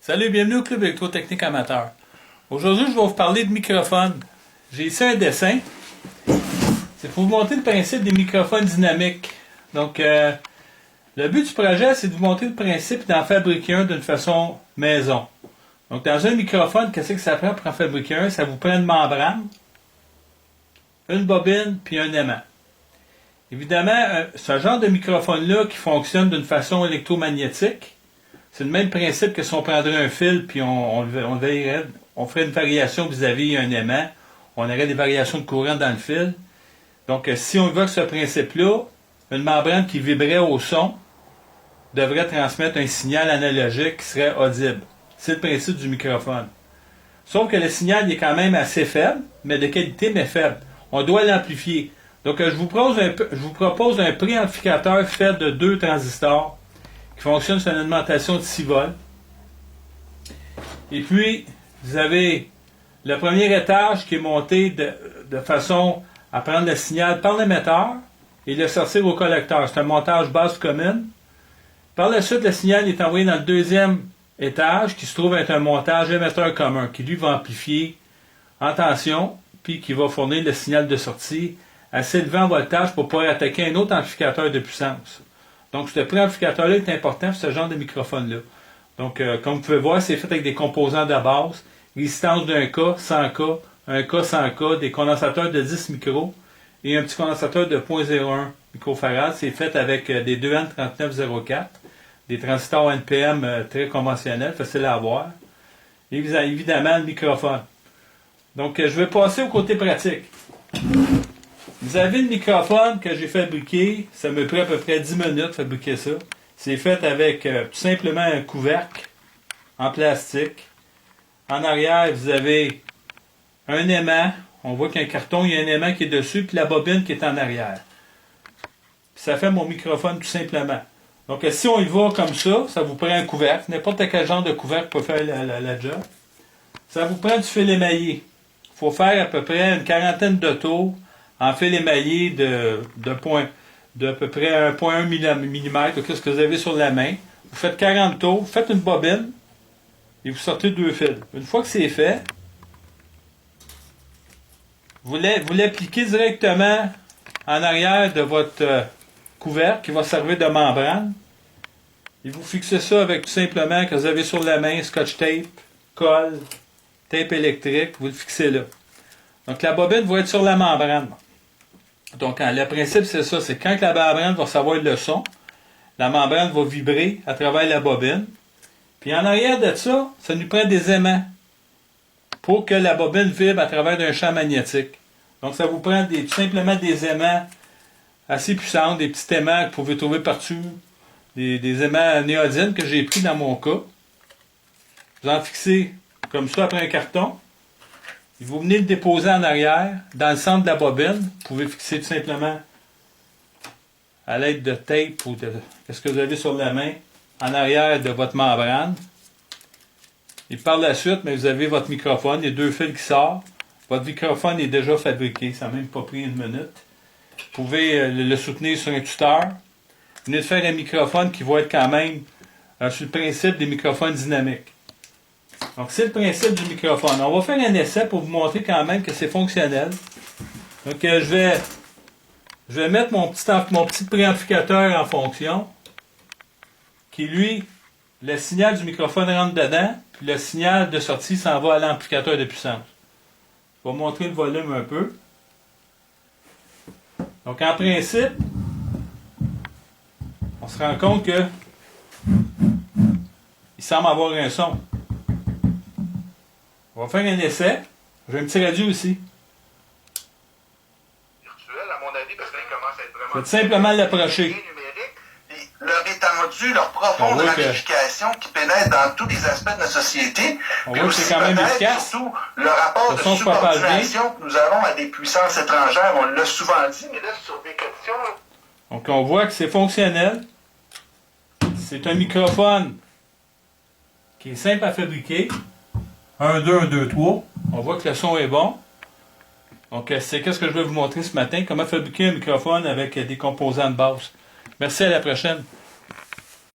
Salut, bienvenue au Club électrotechnique amateur. Aujourd'hui, je vais vous parler de microphones. J'ai ici un dessin. C'est pour vous montrer le principe des microphones dynamiques. Donc, le but du projet, c'est de vous montrer le principe d'en fabriquer un d'une façon maison. Donc, dans un microphone, qu'est-ce que ça prend pour en fabriquer un? Ça vous prend une membrane, une bobine, puis un aimant. Évidemment, ce genre de microphone-là qui fonctionne d'une façon électromagnétique, c'est le même principe que si on prendrait un fil puis on ferait une variation vis-à-vis un aimant, on aurait des variations de courant dans le fil. Donc, si on évoque ce principe-là, une membrane qui vibrait au son devrait transmettre un signal analogique qui serait audible. C'est le principe du microphone. Sauf que le signal est quand même assez faible, mais de qualité, mais faible. On doit l'amplifier. Donc, je vous propose un préamplificateur fait de 2 transistors qui fonctionne sur une alimentation de 6 volts. Et puis, vous avez le premier étage qui est monté de façon à prendre le signal par l'émetteur et le sortir au collecteur. C'est un montage base commune. Par la suite, le signal est envoyé dans le deuxième étage qui se trouve être un montage émetteur commun qui, lui, va amplifier en tension puis qui va fournir le signal de sortie assez élevé en voltage pour pouvoir attaquer un autre amplificateur de puissance. Donc, ce préamplificateur-là est important pour ce genre de microphone-là. Donc, comme vous pouvez voir, c'est fait avec des composants de base, résistance d'1K, 100K, 1K, 100K, des condensateurs de 10 micros et un petit condensateur de 0.01 microfarad. C'est fait avec des 2N3904, des transistors NPM très conventionnels, faciles à avoir. Et évidemment, le microphone. Donc, je vais passer au côté pratique. Vous avez le microphone que j'ai fabriqué. Ça me prend à peu près 10 minutes de fabriquer ça. C'est fait avec tout simplement un couvercle en plastique. En arrière, vous avez un aimant. On voit qu'il y a un carton, il y a un aimant qui est dessus, puis la bobine qui est en arrière. Puis ça fait mon microphone tout simplement. Donc, si on y va comme ça vous prend un couvercle. N'importe quel genre de couvercle peut faire la job. Ça vous prend du fil émaillé. Il faut faire à peu près une quarantaine de tours en fil émaillé de à peu près 1,1 mm, qu'est-ce que vous avez sur la main. Vous faites 40 tours, vous faites une bobine et vous sortez 2 fils. Une fois que c'est fait, vous l'appliquez directement en arrière de votre couvercle qui va servir de membrane. Et vous fixez ça avec tout simplement que vous avez sur la main, scotch tape, colle, tape électrique, vous le fixez là. Donc la bobine va être sur la membrane. Donc, le principe, c'est ça, c'est quand la membrane va recevoir le son, la membrane va vibrer à travers la bobine. Puis en arrière de ça, ça nous prend des aimants pour que la bobine vibre à travers un champ magnétique. Donc, ça vous prend tout simplement des aimants assez puissants, des petits aimants que vous pouvez trouver partout, des aimants néodyne que j'ai pris dans mon cas. Vous en fixez comme ça après un carton. Vous venez le déposer en arrière, dans le centre de la bobine. Vous pouvez fixer tout simplement à l'aide de tape ou de ce que vous avez sur la main, en arrière de votre membrane. Et par la suite, vous avez votre microphone, les 2 fils qui sortent. Votre microphone est déjà fabriqué, ça n'a même pas pris 1 minute. Vous pouvez le soutenir sur un tuteur. Vous venez de faire un microphone qui va être quand même sur le principe des microphones dynamiques. Donc, c'est le principe du microphone. On va faire un essai pour vous montrer quand même que c'est fonctionnel. Donc, je vais mettre mon petit préamplificateur en fonction, qui, lui, le signal du microphone rentre dedans, puis le signal de sortie s'en va à l'amplificateur de puissance. Je vais montrer le volume un peu. Donc, en principe, on se rend compte que il semble avoir un son. On va faire un essai. J'ai un petit radio aussi. Virtuel, à mon avis, parce qu'il commence à être vraiment... Je vais tout simplement l'approcher. Leur étendue, leur profonde ramification qui pénètre dans tous les aspects de notre société. On voit que c'est quand même efficace. Surtout le rapport de subordination que nous avons à des puissances étrangères. On l'a souvent dit, mais là, sur des questions... Donc, on voit que c'est fonctionnel. C'est un microphone qui est simple à fabriquer. 1, 2, 1, 2, 3. On voit que le son est bon. Donc, c'est ce que je vais vous montrer ce matin. Comment fabriquer un microphone avec des composants de base. Merci, à la prochaine.